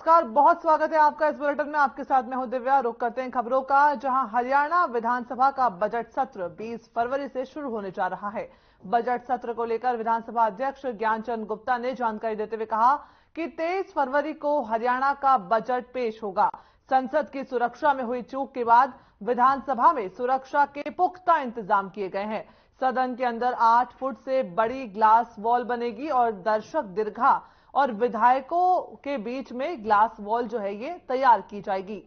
नमस्कार, बहुत स्वागत है आपका इस बुलेटिन में। आपके साथ मैं हूं दिव्या। रुख करते हैं खबरों का, जहां हरियाणा विधानसभा का बजट सत्र 20 फरवरी से शुरू होने जा रहा है। बजट सत्र को लेकर विधानसभा अध्यक्ष ज्ञानचंद गुप्ता ने जानकारी देते हुए कहा कि 23 फरवरी को हरियाणा का बजट पेश होगा। संसद की सुरक्षा में हुई चूक के बाद विधानसभा में सुरक्षा के पुख्ता इंतजाम किए गए हैं। सदन के अंदर 8 फुट से बड़ी ग्लास वॉल बनेगी और दर्शक दीर्घा और विधायकों के बीच में ग्लास वॉल जो है ये तैयार की जाएगी।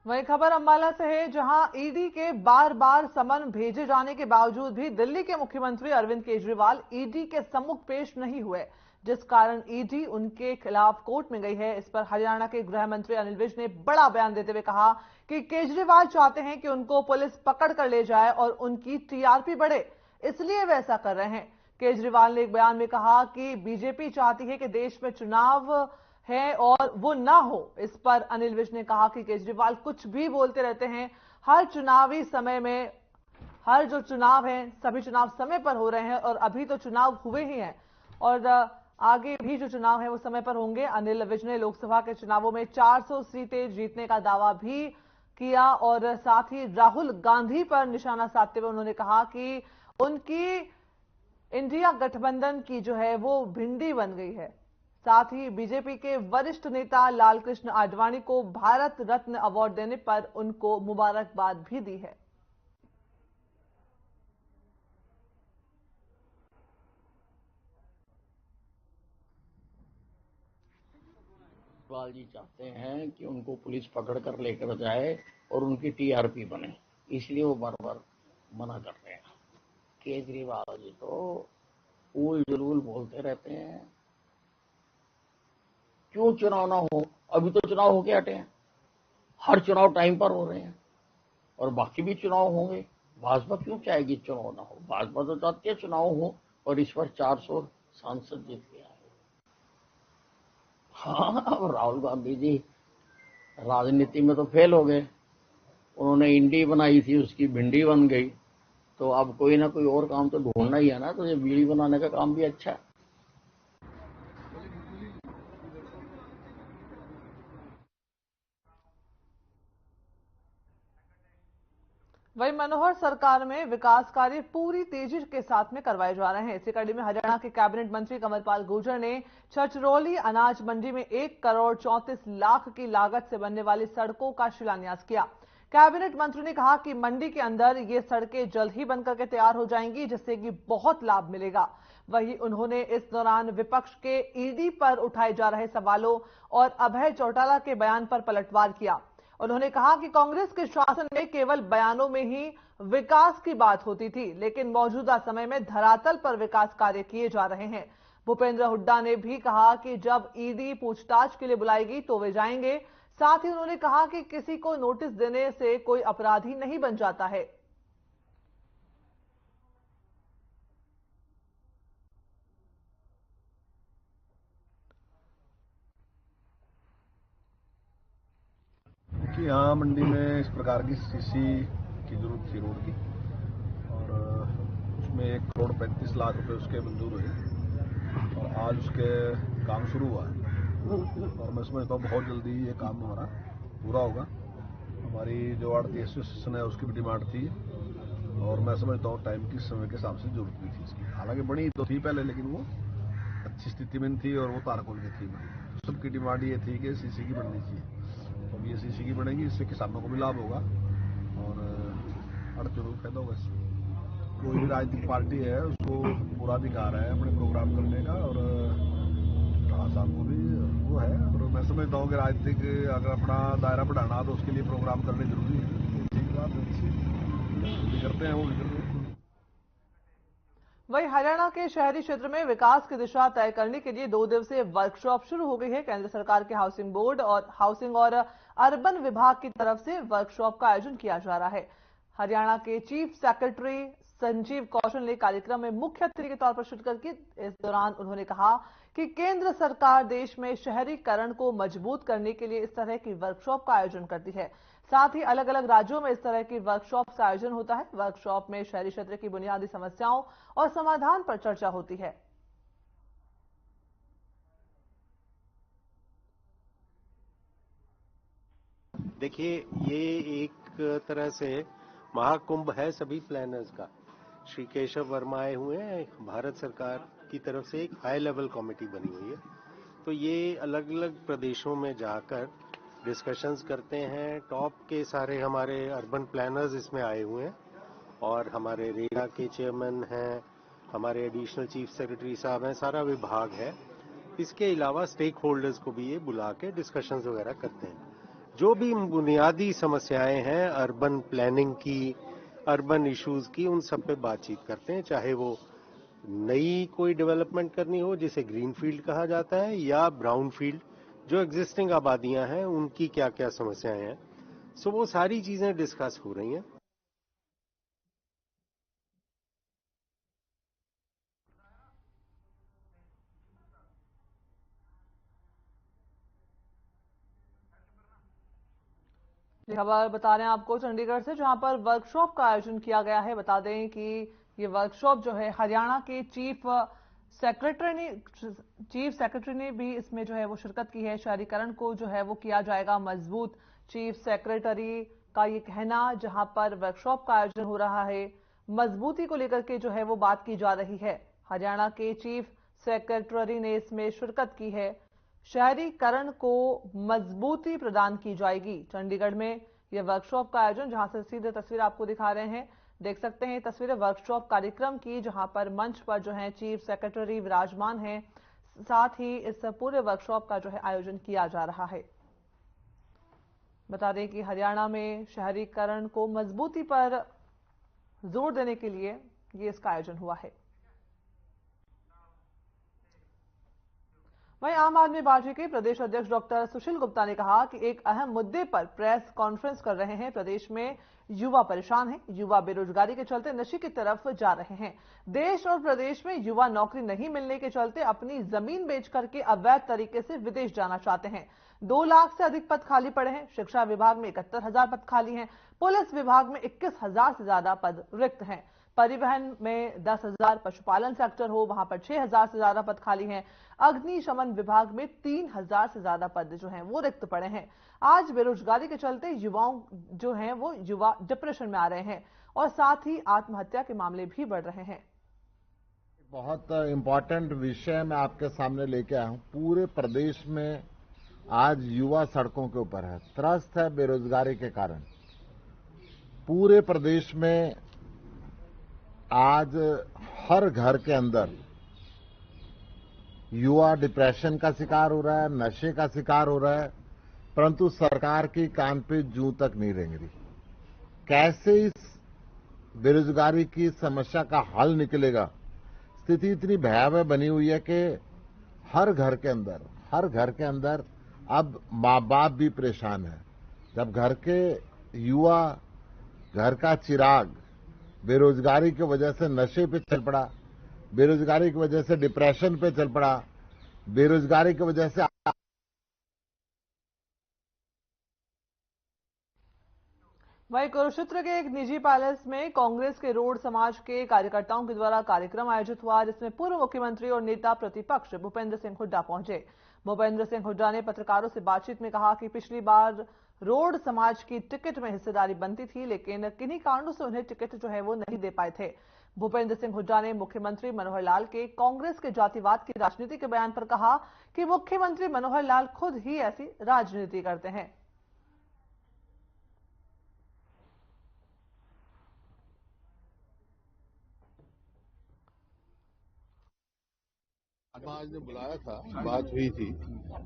वही खबर अंबाला से है, जहां ईडी के बार बार समन भेजे जाने के बावजूद भी दिल्ली के मुख्यमंत्री अरविंद केजरीवाल ईडी के सम्मुख पेश नहीं हुए, जिस कारण ईडी उनके खिलाफ कोर्ट में गई है। इस पर हरियाणा के गृह मंत्री अनिल विज ने बड़ा बयान देते हुए कहा कि केजरीवाल चाहते हैं कि उनको पुलिस पकड़ कर ले जाए और उनकी टीआरपी बढ़े, इसलिए वे ऐसा कर रहे हैं। केजरीवाल ने एक बयान में कहा कि बीजेपी चाहती है कि देश में चुनाव है और वो ना हो। इस पर अनिल विज ने कहा कि केजरीवाल कुछ भी बोलते रहते हैं। हर चुनावी समय में हर जो चुनाव है, सभी चुनाव समय पर हो रहे हैं और अभी तो चुनाव हुए ही हैं और आगे भी जो चुनाव है वो समय पर होंगे। अनिल विज ने लोकसभा के चुनावों में 400 सीटें जीतने का दावा भी किया और साथ ही राहुल गांधी पर निशाना साधते हुए उन्होंने कहा कि उनकी इंडिया गठबंधन की जो है वो भिंडी बन गई है। साथ ही बीजेपी के वरिष्ठ नेता लालकृष्ण आडवाणी को भारत रत्न अवार्ड देने पर उनको मुबारकबाद भी दी है। केजरीवाल जी चाहते हैं कि उनको पुलिस पकड़ कर लेकर जाए और उनकी टीआरपी बने, इसलिए वो बार बार मना कर रहे हैं। केजरीवाल जी तो उल जलूल बोलते रहते हैं। क्यों चुनाव ना हो? अभी तो चुनाव होके हटे हैं, हर चुनाव टाइम पर हो रहे हैं और बाकी भी चुनाव होंगे। भाजपा क्यों चाहेगी चुनाव ना हो? भाजपा तो चाहती है चुनाव हो और इस बार 400 सांसद जीत गया है। हाँ, राहुल गांधी जी राजनीति में तो फेल हो गए। उन्होंने इंडी बनाई थी, उसकी भिंडी बन गई। तो अब कोई ना कोई और काम तो ढूंढना ही है ना, तो ये बीड़ी बनाने का काम भी अच्छा है। वही मनोहर सरकार में विकास कार्य पूरी तेजी के साथ में करवाए जा रहे हैं। इसी कड़ी में हरियाणा के कैबिनेट मंत्री कंवरपाल गुर्जर ने छछरौली अनाज मंडी में 1 करोड़ 34 लाख की लागत से बनने वाली सड़कों का शिलान्यास किया। कैबिनेट मंत्री ने कहा कि मंडी के अंदर ये सड़कें जल्द ही बनकर के तैयार हो जाएंगी, जिससे कि बहुत लाभ मिलेगा। वहीं उन्होंने इस दौरान विपक्ष के ईडी पर उठाए जा रहे सवालों और अभय चौटाला के बयान पर पलटवार किया। उन्होंने कहा कि कांग्रेस के शासन में केवल बयानों में ही विकास की बात होती थी, लेकिन मौजूदा समय में धरातल पर विकास कार्य किए जा रहे हैं। भूपेंद्र हुड्डा ने भी कहा कि जब ईडी पूछताछ के लिए बुलाएगी तो वे जाएंगे। साथ ही उन्होंने कहा कि किसी को नोटिस देने से कोई अपराधी नहीं बन जाता है। कि यहाँ मंडी में इस प्रकार की सीसी की जरूरत थी रोड की, और उसमें 1 करोड़ 35 लाख रुपए उसके मंजूर हुए और आज उसके काम शुरू हुआ है और मैं समझता हूँ बहुत जल्दी ये काम हमारा पूरा होगा। हमारी जो आड़ती एसोसिएशन है उसकी भी डिमांड थी और मैं समझता हूँ टाइम की समय के हिसाब से जरूरत भी थी इसकी। हालांकि बनी तो थी पहले, लेकिन वो अच्छी स्थिति में थी और वो तारकोल की थी। सबकी डिमांड ये थी कि सीसी की बननी चाहिए। अब ये सीसी की बनेगी, इससे किसानों को भी लाभ होगा और अड़चनों को फायदा होगा। कोई भी राजनीतिक पार्टी है उसको पूरा अधिकार है अपने प्रोग्राम करने का और साहब को भी वो है। और मैं समझता हूँ कि राजनीतिक अगर अपना दायरा बढ़ाना तो उसके लिए प्रोग्राम करने जरूरी है। ठीक बात अच्छी करते हैं, वो भी करते हैं। वहीं हरियाणा के शहरी क्षेत्र में विकास की दिशा तय करने के लिए 2 दिवसीय वर्कशॉप शुरू हो गई है। केंद्र सरकार के हाउसिंग और अर्बन विभाग की तरफ से वर्कशॉप का आयोजन किया जा रहा है। हरियाणा के चीफ सेक्रेटरी संजीव कौशल ने कार्यक्रम में मुख्य अतिथि के तौर पर शिरकत की। इस दौरान उन्होंने कहा कि केंद्र सरकार देश में शहरीकरण को मजबूत करने के लिए इस तरह की वर्कशॉप का आयोजन करती है। साथ ही अलग अलग राज्यों में इस तरह की वर्कशॉप का आयोजन होता है। वर्कशॉप में शहरी क्षेत्र की बुनियादी समस्याओं और समाधान पर चर्चा होती है। देखिए, ये एक तरह से महाकुंभ है सभी प्लानर्स का। श्री केशव वर्मा आए हुए हैं, भारत सरकार की तरफ से एक हाई लेवल कमेटी बनी हुई है। तो ये अलग अलग प्रदेशों में जाकर डिस्कशंस करते हैं। टॉप के सारे हमारे अर्बन प्लानर्स इसमें आए हुए हैं और हमारे रेरा के चेयरमैन हैं, हमारे एडिशनल चीफ सेक्रेटरी साहब हैं, सारा विभाग है। इसके अलावा स्टेक होल्डर्स को भी ये बुला के डिस्कशंस वगैरह करते हैं। जो भी बुनियादी समस्याएं हैं अर्बन प्लानिंग की, अर्बन इश्यूज की, उन सब पे बातचीत करते हैं। चाहे वो नई कोई डेवलपमेंट करनी हो जिसे ग्रीन फील्ड कहा जाता है, या ब्राउन फील्ड, जो एग्जिस्टिंग आबादियां हैं उनकी क्या क्या समस्याएं हैं। सो वो सारी चीजें डिस्कस हो रही हैं। खबर बता रहे हैं आपको चंडीगढ़ से, जहां पर वर्कशॉप का आयोजन किया गया है। बता दें कि ये वर्कशॉप जो है हरियाणा के चीफ सेक्रेटरी ने भी इसमें जो है वो शिरकत की है। शहरीकरण को जो है वो किया जाएगा मजबूत। चीफ सेक्रेटरी का ये कहना, जहां पर वर्कशॉप का आयोजन हो रहा है, मजबूती को लेकर के जो है वो बात की जा रही है। हरियाणा के चीफ सेक्रेटरी ने इसमें शिरकत की है। शहरीकरण को मजबूती प्रदान की जाएगी। चंडीगढ़ में यह वर्कशॉप का आयोजन, जहां से सीधे तस्वीर आपको दिखा रहे हैं, देख सकते हैं तस्वीरें वर्कशॉप कार्यक्रम की, जहां पर मंच पर जो है चीफ सेक्रेटरी विराजमान हैं। साथ ही इस पूरे वर्कशॉप का जो है आयोजन किया जा रहा है। बता दें कि हरियाणा में शहरीकरण को मजबूती पर जोर देने के लिए ये इसका आयोजन हुआ है। वहीं आम आदमी पार्टी के प्रदेश अध्यक्ष डॉक्टर सुशील गुप्ता ने कहा कि एक अहम मुद्दे पर प्रेस कॉन्फ्रेंस कर रहे हैं। प्रदेश में युवा परेशान हैं। युवा बेरोजगारी के चलते नशे की तरफ जा रहे हैं। देश और प्रदेश में युवा नौकरी नहीं मिलने के चलते अपनी जमीन बेच करके अवैध तरीके से विदेश जाना चाहते हैं। 2 लाख से अधिक पद खाली पड़े हैं। शिक्षा विभाग में 71,000 पद खाली हैं। पुलिस विभाग में 21,000 से ज्यादा पद रिक्त हैं। परिवहन में 10,000, पशुपालन सेक्टर हो वहां पर 6,000 से ज्यादा पद खाली हैं। अग्निशमन विभाग में 3,000 से ज्यादा पद जो हैं वो रिक्त पड़े हैं। आज बेरोजगारी के चलते युवाओं जो हैं वो युवा डिप्रेशन में आ रहे हैं और साथ ही आत्महत्या के मामले भी बढ़ रहे हैं। बहुत इंपॉर्टेंट विषय मैं आपके सामने लेके आया हूं। पूरे प्रदेश में आज युवा सड़कों के ऊपर है, त्रस्त है बेरोजगारी के कारण। पूरे प्रदेश में आज हर घर के अंदर युवा डिप्रेशन का शिकार हो रहा है, नशे का शिकार हो रहा है, परंतु सरकार की कान पे जूं तक नहीं रेंग रही। कैसे इस बेरोजगारी की समस्या का हल निकलेगा? स्थिति इतनी भयावह बनी हुई है कि हर घर के अंदर अब माँ बाप भी परेशान है। जब घर के युवा, घर का चिराग बेरोजगारी की वजह से नशे पे चल पड़ा, बेरोजगारी की वजह से डिप्रेशन पे चल पड़ा, बेरोजगारी की वजह से वहीं कुरुक्षेत्र के एक निजी पैलेस में कांग्रेस के रोड समाज के कार्यकर्ताओं के द्वारा कार्यक्रम आयोजित हुआ, जिसमें पूर्व मुख्यमंत्री और नेता प्रतिपक्ष भूपेंद्र सिंह हुड्डा पहुंचे। भूपेंद्र सिंह हुड्डा ने पत्रकारों से बातचीत में कहा कि पिछली बार रोड समाज की टिकट में हिस्सेदारी बनती थी, लेकिन किन्हीं कारणों से उन्हें टिकट जो है वो नहीं दे पाए थे। भूपेंद्र सिंह हुड्डा ने मुख्यमंत्री मनोहर लाल के कांग्रेस के जातिवाद की राजनीति के बयान पर कहा कि मुख्यमंत्री मनोहर लाल खुद ही ऐसी राजनीति करते हैं। समाज ने बुलाया था, बात हुई थी।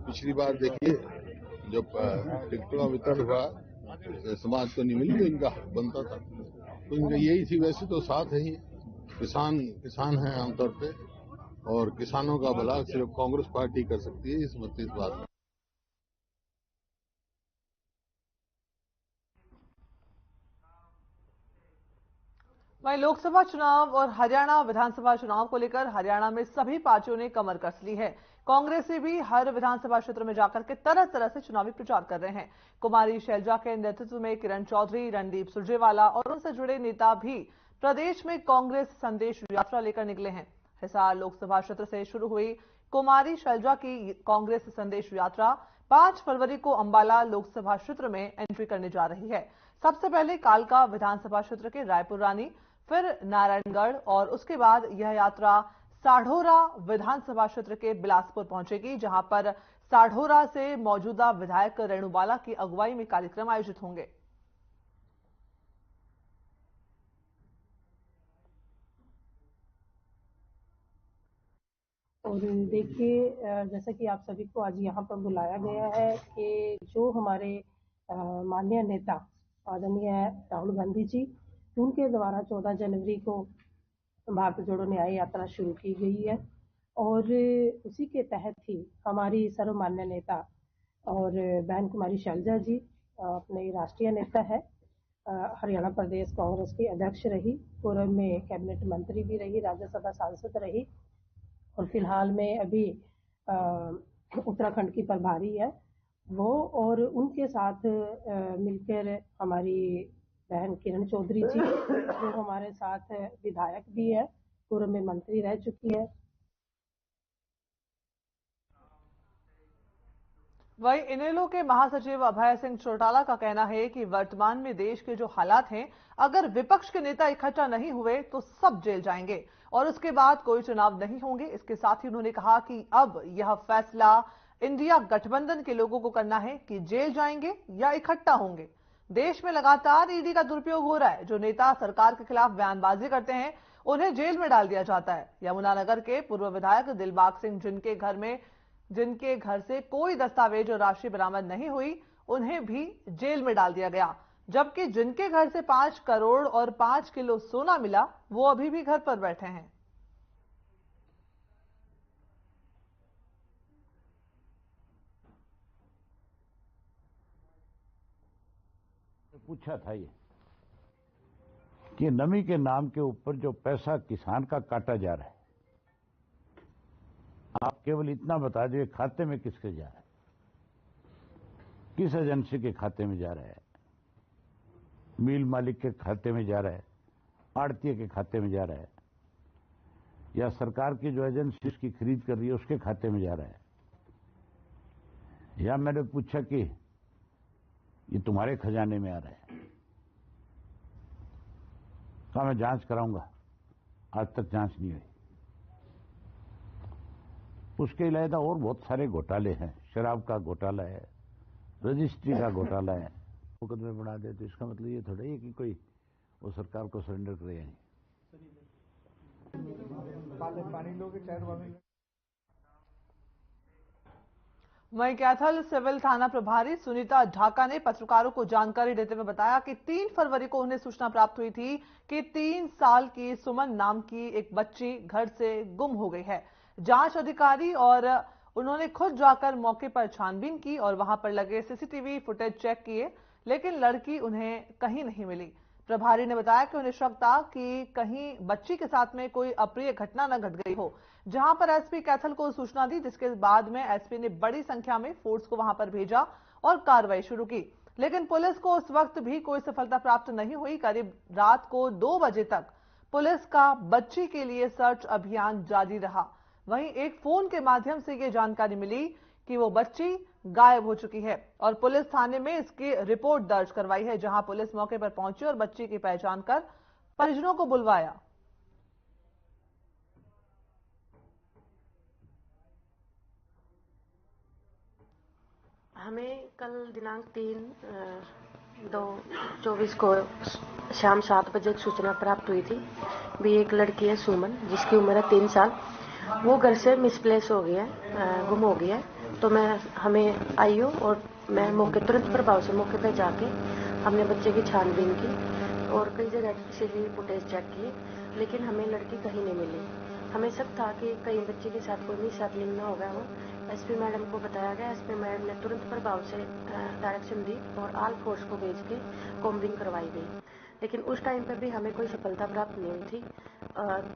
पिछली बार देखिए जब टिकटों का वितरण हुआ, समाज को नहीं मिली तो इनका हक बनता था, तो इनका यही थी। वैसे तो साथ है ही, किसान हैं आमतौर पे, और किसानों का भला सिर्फ कांग्रेस पार्टी कर सकती है, इस बात में। वहीं लोकसभा चुनाव और हरियाणा विधानसभा चुनाव को लेकर हरियाणा में सभी पार्टियों ने कमर कस ली है। कांग्रेस ने भी हर विधानसभा क्षेत्र में जाकर के तरह तरह से चुनावी प्रचार कर रहे हैं। कुमारी शैलजा के नेतृत्व में किरण चौधरी, रणदीप सुरजेवाला और उनसे जुड़े नेता भी प्रदेश में कांग्रेस संदेश यात्रा लेकर निकले हैं। हिसार लोकसभा क्षेत्र से शुरू हुई कुमारी शैलजा की कांग्रेस संदेश यात्रा 5 फरवरी को अंबाला लोकसभा क्षेत्र में एंट्री करने जा रही है। सबसे पहले कालका विधानसभा क्षेत्र के रायपुर रानी, फिर नारायणगढ़ और उसके बाद यह यात्रा साढ़ौरा विधानसभा क्षेत्र के बिलासपुर पहुंचेगी, जहां पर साढ़ौरा से मौजूदा विधायक रेणुबाला की अगुवाई में कार्यक्रम आयोजित होंगे। और देखिए, जैसा कि आप सभी को आज यहाँ पर बुलाया गया है कि जो हमारे माननीय नेता आदरणीय राहुल गांधी जी, उनके द्वारा 14 जनवरी को भारत जोड़ो न्याय यात्रा शुरू की गई है और उसी के तहत ही हमारी सर्वमान्य नेता और बहन कुमारी शैलजा जी अपने राष्ट्रीय नेता है, हरियाणा प्रदेश कांग्रेस की अध्यक्ष रही, पूर्व में कैबिनेट मंत्री भी रही, राज्यसभा सांसद रही और फिलहाल में अभी उत्तराखंड की प्रभारी है वो, और उनके साथ मिलकर हमारी बहन किरण चौधरी जी जो हमारे साथ विधायक भी है, पूर्व में मंत्री रह चुकी है। वहीं इनेलो के महासचिव अभय सिंह चौटाला का कहना है कि वर्तमान में देश के जो हालात हैं, अगर विपक्ष के नेता इकट्ठा नहीं हुए तो सब जेल जाएंगे और उसके बाद कोई चुनाव नहीं होंगे। इसके साथ ही उन्होंने कहा कि अब यह फैसला इंडिया गठबंधन के लोगों को करना है कि जेल जाएंगे या इकट्ठा होंगे। देश में लगातार ईडी का दुरुपयोग हो रहा है। जो नेता सरकार के खिलाफ बयानबाजी करते हैं उन्हें जेल में डाल दिया जाता है। यमुनानगर के पूर्व विधायक दिलबाग सिंह जिनके घर से कोई दस्तावेज और राशि बरामद नहीं हुई, उन्हें भी जेल में डाल दिया गया, जबकि जिनके घर से 5 करोड़ और 5 किलो सोना मिला वो अभी भी घर पर बैठे हैं। पूछा था ये कि नमी के नाम के ऊपर जो पैसा किसान का काटा जा रहा है, आप केवल इतना बता दीजिए खाते में किसके जा रहा है, किस एजेंसी के खाते में जा रहा है, मिल मालिक के खाते में जा रहा है, आड़तीय के खाते में जा रहा है, या सरकार की जो एजेंसी उसकी खरीद कर रही है उसके खाते में जा रहा है, या मैंने पूछा कि ये तुम्हारे खजाने में आ रहा है, कहा मैं जांच कराऊंगा, आज तक जांच नहीं हुई। उसके अलावा और बहुत सारे घोटाले हैं, शराब का घोटाला है, रजिस्ट्री का घोटाला है, मुकदमे बना दे तो इसका मतलब ये थोड़ा ही कि कोई वो सरकार को सरेंडर करेगा नहीं। वहीं कैथल सिविल थाना प्रभारी सुनीता ढाका ने पत्रकारों को जानकारी देते हुए बताया कि 3 फरवरी को उन्हें सूचना प्राप्त हुई थी कि 3 साल की सुमन नाम की एक बच्ची घर से गुम हो गई है। जांच अधिकारी और उन्होंने खुद जाकर मौके पर छानबीन की और वहां पर लगे सीसीटीवी फुटेज चेक किए, लेकिन लड़की उन्हें कहीं नहीं मिली। प्रभारी ने बताया कि उन्हें शक था कि कहीं बच्ची के साथ में कोई अप्रिय घटना न घट गई हो, जहां पर एसपी कैथल को सूचना दी, जिसके बाद में एसपी ने बड़ी संख्या में फोर्स को वहां पर भेजा और कार्रवाई शुरू की, लेकिन पुलिस को उस वक्त भी कोई सफलता प्राप्त नहीं हुई। करीब रात को 2 बजे तक पुलिस का बच्ची के लिए सर्च अभियान जारी रहा। वहीं एक फोन के माध्यम से ये जानकारी मिली कि वो बच्ची गायब हो चुकी है और पुलिस थाने में इसकी रिपोर्ट दर्ज करवाई है, जहां पुलिस मौके पर पहुंची और बच्ची की पहचान कर परिजनों को बुलवाया। हमें कल दिनांक 3/2/24 को शाम 7 बजे एक सूचना प्राप्त हुई थी भी एक लड़की है सुमन, जिसकी उम्र है 3 साल, वो घर से मिसप्लेस हो गया है, गुम हो गया है। तो हमें आईओ और मैं तुरंत प्रभाव से मौके पर जाके हमने बच्चे की छानबीन की और कई जगह सीसीटीवी फुटेज चेक किए, लेकिन हमें लड़की कहीं नहीं मिली। हमें शक था कि कहीं बच्चे के साथ कोई मिसहैपनिंग ना हो गया हो। एसपी मैडम को बताया गया, एसपी मैडम ने तुरंत प्रभाव से डायरेक्शन दी और आल फोर्स को भेज के कॉम्बिंग करवाई गई। लेकिन उस टाइम पर भी हमें कोई सफलता प्राप्त नहीं हुई थी।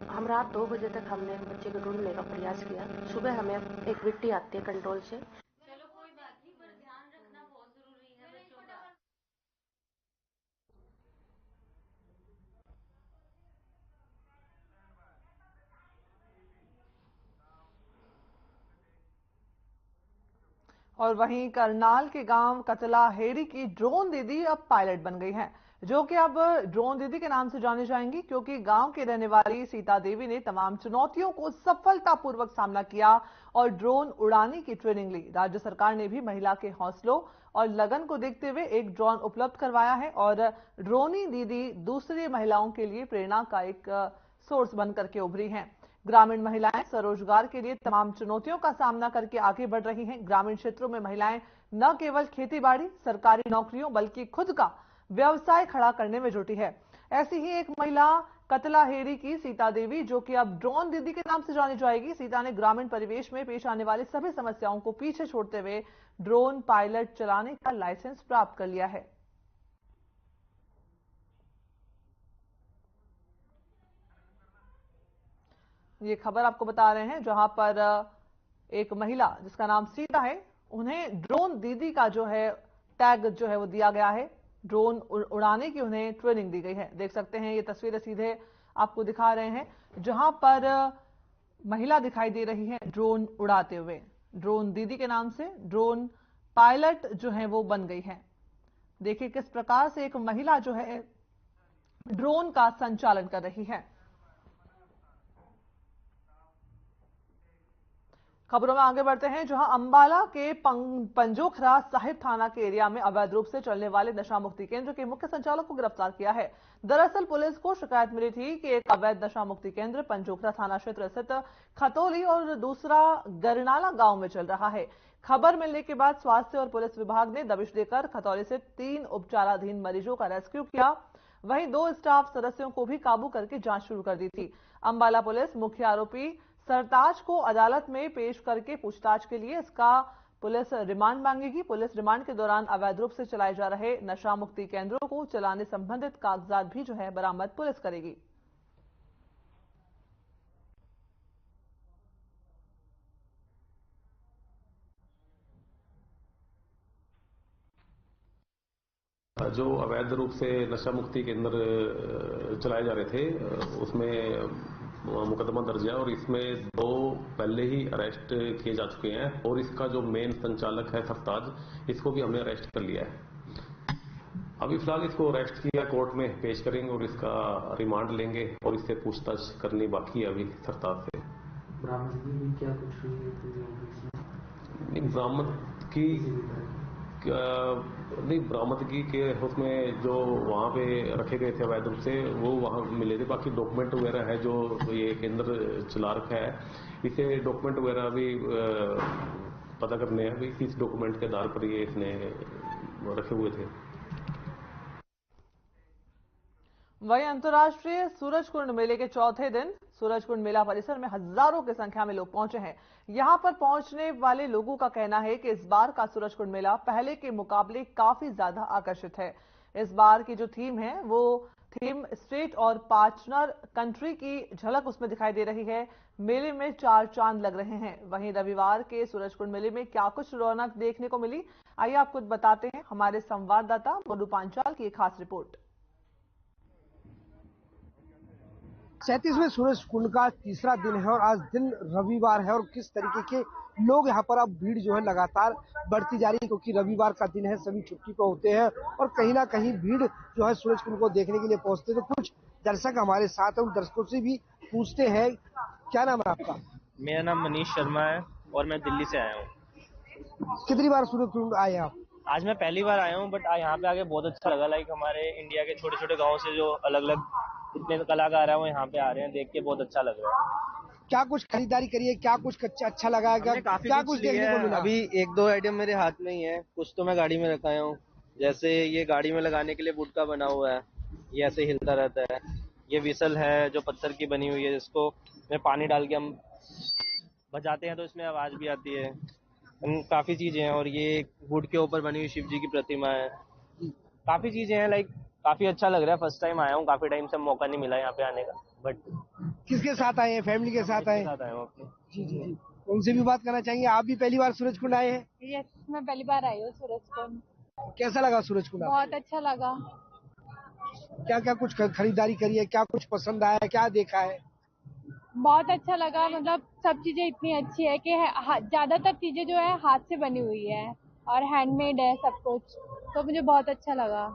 हम रात 2 बजे तक हमने बच्चे को ढूंढने का प्रयास किया। सुबह हमें एक विट्टी आती है कंट्रोल से। चलो कोई बात नहीं, पर ध्यान रखना बहुत जरूरी है बच्चों का। और वहीं करनाल के गांव कतला हेड़ी की ड्रोन दीदी अब पायलट बन गई हैं, जो कि अब ड्रोन दीदी के नाम से जानी जाएंगी, क्योंकि गांव की रहने वाली सीता देवी ने तमाम चुनौतियों को सफलतापूर्वक सामना किया और ड्रोन उड़ाने की ट्रेनिंग ली। राज्य सरकार ने भी महिला के हौसलों और लगन को देखते हुए एक ड्रोन उपलब्ध करवाया है और ड्रोनी दीदी दूसरी महिलाओं के लिए प्रेरणा का एक सोर्स बनकर के उभरी हैं। ग्रामीण महिलाएं स्वरोजगार के लिए तमाम चुनौतियों का सामना करके आगे बढ़ रही हैं। ग्रामीण क्षेत्रों में महिलाएं न केवल खेतीबाड़ी, सरकारी नौकरियों, बल्कि खुद का व्यवसाय खड़ा करने में जुटी है। ऐसी ही एक महिला कतला हेड़ी की सीता देवी, जो कि अब ड्रोन दीदी के नाम से जानी जाएगी। सीता ने ग्रामीण परिवेश में पेश आने वाली सभी समस्याओं को पीछे छोड़ते हुए ड्रोन पायलट चलाने का लाइसेंस प्राप्त कर लिया है। ये खबर आपको बता रहे हैं, जहां पर एक महिला जिसका नाम सीता है, उन्हें ड्रोन दीदी का जो है टैग जो है वो दिया गया है। ड्रोन उड़ाने की उन्हें ट्रेनिंग दी गई है। देख सकते हैं ये तस्वीरें सीधे आपको दिखा रहे हैं, जहां पर महिला दिखाई दे रही है ड्रोन उड़ाते हुए। ड्रोन दीदी के नाम से ड्रोन पायलट जो है वो बन गई है। देखिए किस प्रकार से एक महिला जो है ड्रोन का संचालन कर रही है। खबरों में आगे बढ़ते हैं, जहां अंबाला के पंजोखरा साहिब थाना के एरिया में अवैध रूप से चलने वाले नशा मुक्ति केंद्र के मुख्य संचालक को गिरफ्तार किया है। दरअसल पुलिस को शिकायत मिली थी कि एक अवैध नशा मुक्ति केंद्र पंजोखरा थाना क्षेत्र स्थित खतौली और दूसरा गरनाला गांव में चल रहा है। खबर मिलने के बाद स्वास्थ्य और पुलिस विभाग ने दबिश देकर खतौली से 3 उपचाराधीन मरीजों का रेस्क्यू किया। वहीं 2 स्टाफ सदस्यों को भी काबू करके जांच शुरू कर दी थी। अंबाला पुलिस मुख्य आरोपी सरताज को अदालत में पेश करके पूछताछ के लिए इसका पुलिस रिमांड मांगेगी। पुलिस रिमांड के दौरान अवैध रूप से चलाए जा रहे नशा मुक्ति केंद्रों को चलाने संबंधित कागजात भी जो है बरामद पुलिस करेगी। जो अवैध रूप से नशा मुक्ति केंद्र चलाए जा रहे थे, उसमें मुकदमा दर्ज है और इसमें 2 पहले ही अरेस्ट किए जा चुके हैं और इसका जो मेन संचालक है सरताज, इसको भी हमने अरेस्ट कर लिया है। अभी फिलहाल इसको अरेस्ट किया, कोर्ट में पेश करेंगे और इसका रिमांड लेंगे और इससे पूछताछ करनी बाकी है अभी सरताज से। बरामदगी क्या कुछ बरामदगी नहीं, बरामदगी के उसमें जो वहाँ पे रखे गए थे अवैध रूप से, वो वहाँ मिले थे। बाकी डॉक्यूमेंट वगैरह है जो ये केंद्र चला रखा है, इसे डॉक्यूमेंट वगैरह भी पता करने हैं। अभी किस डॉक्यूमेंट के आधार पर ये इसने रखे हुए थे। वहीं अंतर्राष्ट्रीय सूरजकुंड मेले के चौथे दिन सूरजकुंड मेला परिसर में हजारों की संख्या में लोग पहुंचे हैं। यहां पर पहुंचने वाले लोगों का कहना है कि इस बार का सूरजकुंड मेला पहले के मुकाबले काफी ज्यादा आकर्षित है। इस बार की जो थीम है वो थीम स्टेट और पार्टनर कंट्री की झलक उसमें दिखाई दे रही है। मेले में 4 चांद लग रहे हैं। वहीं रविवार के सूरजकुंड मेले में क्या कुछ रौनक देखने को मिली, आइए आपको बताते हैं हमारे संवाददाता मोनू पांचाल की एक खास रिपोर्ट। 37वें सूरजकुंड का तीसरा दिन है और आज दिन रविवार है और किस तरीके के लोग यहाँ पर अब भीड़ जो है लगातार बढ़ती जा रही है, क्योंकि रविवार का दिन है, सभी छुट्टी पर होते हैं और कहीं ना कहीं भीड़ जो है सूरजकुंड को देखने के लिए पहुंचते हैं। तो कुछ दर्शक हमारे साथ हैं, उन दर्शकों से भी पूछते हैं। क्या नाम है आपका? मेरा नाम मनीष शर्मा है और मैं दिल्ली से आया हूँ। कितनी बार सूरजकुंड आए आप? आज मैं पहली बार आया हूँ, बट यहाँ पे आके बहुत अच्छा लगा। लाइक हमारे इंडिया के छोटे छोटे गाँव से जो अलग अलग इतने कलाकार हैं वो यहाँ पे आ रहे हैं, देख के बहुत अच्छा लग रहा है। क्या कुछ खरीदारी करिए, क्या कुछ अच्छा लगा, क्या कुछ देखने को मिला? अभी 1-2 आइटम मेरे हाथ में ही है, कुछ तो मैं गाड़ी में रखाया हूँ। जैसे ये गाड़ी में लगाने के लिए वुड का बना हुआ है, ये ऐसे हिलता रहता है। ये विसल है जो पत्थर की बनी हुई है, जिसको में पानी डाल के हम बजाते हैं तो इसमें आवाज भी आती है। काफी चीजें हैं और ये वुड के ऊपर बनी हुई शिव जी की प्रतिमा है। काफी चीजें हैं, लाइक काफी अच्छा लग रहा है। फर्स्ट टाइम आया हूँ, काफी टाइम से मौका नहीं मिला यहाँ पे आने का। बट किसके साथ आए हैं? फैमिली के साथ आए? जी जी जी, उनसे भी बात करना चाहेंगे। आप भी पहली बार सूरजकुंड आए हैं? यस, मैं पहली बार आई हूँ सूरजकुंड। कैसा लगा सूरजकुंड? बहुत अच्छा लगा। क्या क्या कुछ खरीदारी करी है? क्या कुछ पसंद आया? क्या देखा है? बहुत अच्छा लगा, मतलब सब चीजें इतनी अच्छी है कि ज्यादातर चीजें जो है हाथ से बनी हुई है और हैंडमेड है सब कुछ, तो मुझे बहुत अच्छा लगा।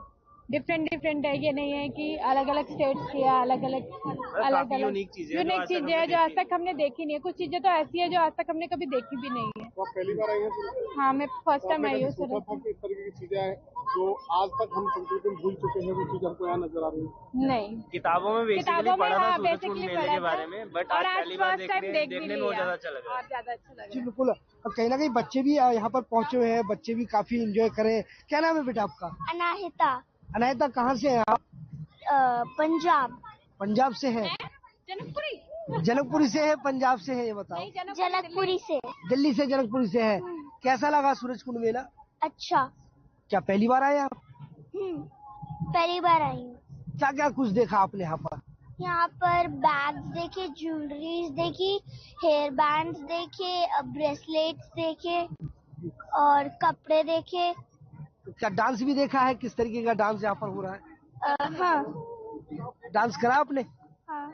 डिफरेंट है, ये नहीं है कि अलग अलग स्टेट्स की है, अलग अलग यूनिक चीजें है जो आज तक हमने देखी नहीं है। कुछ चीजें तो ऐसी है जो आज तक हमने कभी देखी भी नहीं है। तो पहली बार आई है? हाँ, मैं फर्स्ट टाइम आई हूँ। इस तरीके की चीजें हैं जो आज तक हम संस्कृति भूल चुके हैं, वो चीज हमको यहाँ नजर आ रही है। नहीं, किताबों में बेसिकली पढ़ा था सूरजकुंड मेले के बारे में, बट आज पहली बार देखने में बहुत ज्यादा अच्छा लगा। ज्यादा अच्छा लगा। जी बिल्कुल, और कहीं ना कहीं बच्चे भी यहाँ पर पहुंचे हुए हैं, बच्चे भी काफी एंजॉय करें। क्या नाम है बेटा आपका? अनाहिता। अनाहिता, कहाँ से हैं आप? पंजाब। पंजाब से है? जनकपुरी से है, पंजाब से है, ये बताओ। जनकपुरी से। दिल्ली से जनकपुरी से है। कैसा लगा सूरजकुंड मेला? अच्छा। क्या पहली बार आए आप? पहली बार आई हूँ। क्या क्या कुछ देखा आपने यहाँ पर? यहाँ पर बैग्स देखे, ज्वेलरीज देखी, हेयर बैंड्स देखे, ब्रेसलेट्स देखे और कपड़े देखे। क्या डांस भी देखा है? किस तरीके का डांस यहाँ पर हो रहा है? हाँ। डांस करा आपने? हाँ।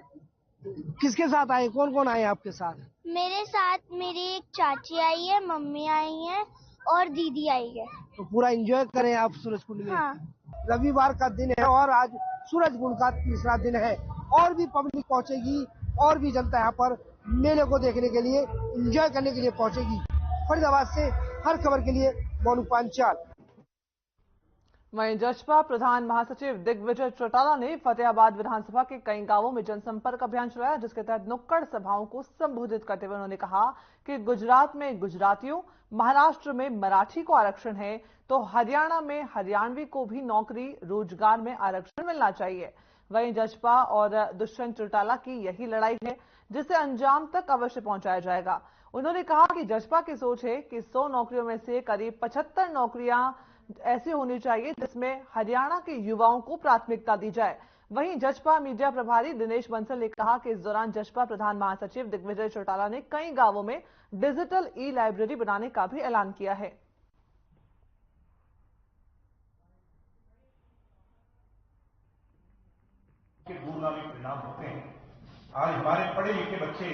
किसके साथ आए? कौन कौन आए आपके साथ? मेरे साथ मेरी एक चाची आई है, मम्मी आई है और दीदी आई है। तो पूरा एंजॉय करें आप सूरजकुंड में। हाँ। रविवार का दिन है और आज सूरजकुंड का तीसरा दिन है, और भी पब्लिक पहुंचेगी, और भी जनता यहाँ पर मेले को देखने के लिए, एंजॉय करने के लिए पहुंचेगी। फरीदाबाद से हर खबर के लिए मोनू पांचाल। वहीं जसपा प्रधान महासचिव दिग्विजय चौटाला ने फतेहाबाद विधानसभा के कई गांवों में जनसंपर्क अभियान चलाया, जिसके तहत नुक्कड़ सभाओं को संबोधित करते हुए उन्होंने कहा कि गुजरात में गुजरातियों, महाराष्ट्र में मराठी को आरक्षण है, तो हरियाणा में हरियाणवी को भी नौकरी रोजगार में आरक्षण मिलना चाहिए। वहीं जसपा और दुष्यंत चौटाला की यही लड़ाई है, जिसे अंजाम तक अवश्य पहुंचाया जाएगा। उन्होंने कहा कि जसपा की सोच है कि 100 नौकरियों में से करीब 75 नौकरियां ऐसी होनी चाहिए जिसमें हरियाणा के युवाओं को प्राथमिकता दी जाए। वहीं जसपा मीडिया प्रभारी दिनेश बंसल ने कहा कि इस दौरान जसपा प्रधान महासचिव दिग्विजय चौटाला ने कई गांवों में डिजिटल ई-लाइब्रेरी बनाने का भी ऐलान किया है। दूरगामी परिणाम होते हैं। आज हमारे पढ़े लिखे बच्चे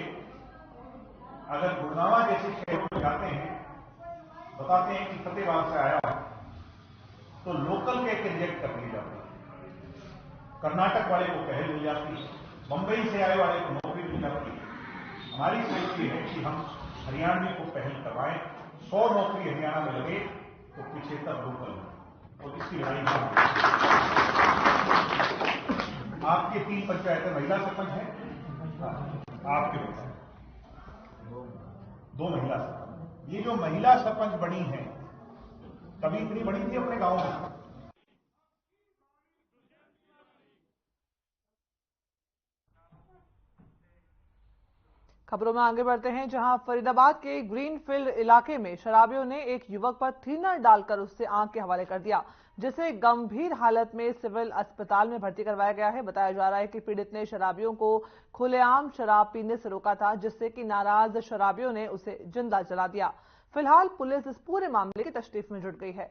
अगर गुड़गांवा जैसे शहरों में जाते हैं, बताते हैं कि फतेहाबाद से आया, तो लोकल के एक रिजेक्ट कर दी जाती है, कर्नाटक वाले को पहल मिल जाती है, मुंबई से आए वाले को नौकरी मिल जाती है। हमारी सोच ये है कि हम हरियाणवी को पहल करवाएं, 100 नौकरी हरियाणा में लगे तो 75 लोकल में, और इसकी लड़ाई आपके 3 पंचायतें महिला सरपंच हैं, आपके 2 महिला सरपंच। ये जो महिला सरपंच बनी हैं, कभी इतनी बड़ी थी अपने गांव में? खबरों में आगे बढ़ते हैं, जहां फरीदाबाद के ग्रीनफील्ड इलाके में शराबियों ने एक युवक पर थिनर डालकर उससे आंख के हवाले कर दिया, जिसे गंभीर हालत में सिविल अस्पताल में भर्ती करवाया गया है। बताया जा रहा है कि पीड़ित ने शराबियों को खुलेआम शराब पीने से रोका था, जिससे कि नाराज शराबियों ने उसे जिंदा जला दिया। फिलहाल पुलिस इस पूरे मामले की तफ्तीश में जुट गई है।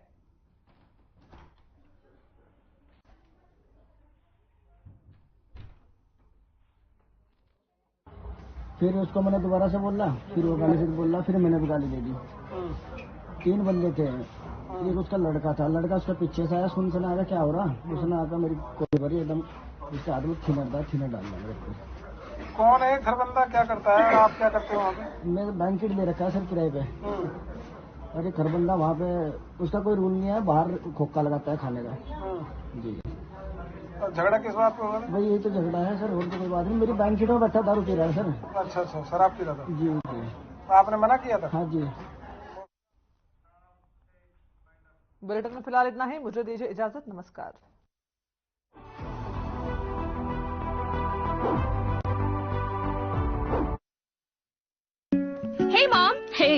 फिर उसको मैंने दोबारा से बोला, फिर वो गाली से बोला, फिर मैंने भी गाली दे दी। 3 बंदे थे, एक उसका लड़का था, लड़का उसका पीछे से आया, सुन आया क्या हो रहा, उसने आकर मेरी कोई भरी एकदम उसके हाथ में थिनर डाल दिया मेरे को। कौन है घर बंदा, क्या करता है और आप क्या करते हो वहाँ पे? मैं बैंकेट ले रखा है सर किराए पे। अरे घर बंदा वहाँ पे उसका कोई रूल नहीं है, बाहर खोखा लगाता है खाने का। जी। झगड़ा किस बात पे होगा? भाई यही तो झगड़ा है सर, और तो कोई बात नहीं। मेरी बैंकेट में बैठा दारू पी रहा है सर। अच्छा, शराब पी रहा था? जी जी। तो आपने मना किया था? हाँ जी। बुलेटिन में फिलहाल इतना ही, मुझे दीजिए इजाजत, नमस्कार।